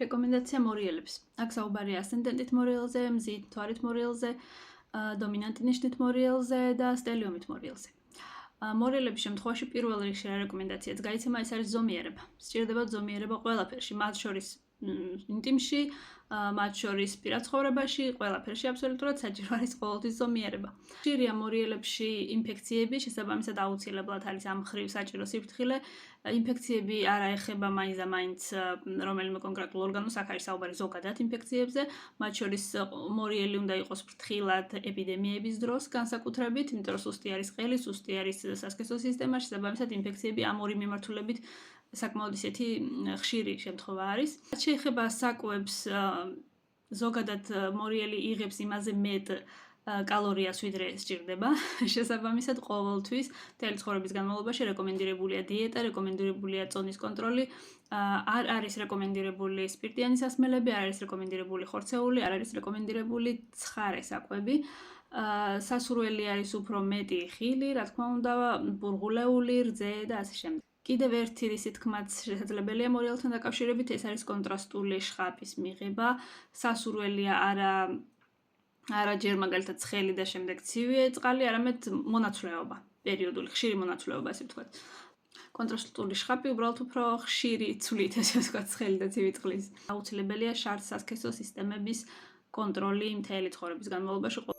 რეკომენდაცია მორიელებს. აქ საუბარია ასცენდენტით მორიელზე, მზით მთვარით მორიელზე, დომინანტი ნიშნით მორიელზე და სტელიუმით მორიელზე. მორიელების შემთხვევაში პირველ რიგში რა რეკომენდაციაც გაიცემა, ეს არის ზომიერება. სჭირდება ზომიერება ყველაფერში, მათ შორის ინტიმში, მათ შორის პირად ცხოვრებაში, ყველაფერში აბსოლუტურად საჭირო არის ყოველთვის ზომიერება. ხშირია მორიელებში ინფექციები, შესაბამისად აუცილებლად არის ამ მხრივ საჭირო სიფრთხილე. ინფექციები არ აეხება მაინც და მაინც რომელიმე კონკრეტულ ორგანოს, აქ არის საუბარი ზოგადად ინფექციებზე, მათ შორის მორიელი უნდა იყოს ფრთხილად ეპიდემიების დროს განსაკუთრებით, იმიტომ რომ სუსტი არის ყელი, სუსტი არის სასქესო სისტემა, შესაბამისად ინფექციები ამ ორი მიმართულებით საკმაოდ ისეთი ხშირი შემთხვევა არის. შეეხება საკვებს, ზოგადად მორიელი იღებს იმაზე მეტ კალორიას, ვიდრე სჭირდება. შესაბამისად, ყოველთვის მთელი ცხოვრების განმავლობაში რეკომენდირებულია დიეტა, რეკომენდირებულია წონის კონტროლი, არ არის რეკომენდირებული სპირტიანი სასმელები, არ არის რეკომენდირებული ხორცეული, არ არის რეკომენდირებული ცხარე საკვები. სასურველი არის უფრო მეტი ხილი, რა თქმა უნდა, ბურღულეული, რძე და ასე შემდეგ. კიდევ ერთი რისი თქმაც შესაძლებელია მორიელთან დაკავშირებით, ეს არის კონტრასტული შხაპის მიღება. სასურველია არა ჯერ მაგალითად ცხელი და შემდეგ ცივი წყალი, არამედ მონაცვლეობა, პერიოდული, ხშირი მონაცვლეობა, ასე ვთქვათ. კონტრასტული შხაპი უბრალოდ უფრო ხშირი ცვლით, ასე ვთქვათ, ცხელი და ცივი წყლის. აუცილებელია შარდ-სასქესო სისტემების კონტროლი მთელი ცხოვრების განმავლობაში.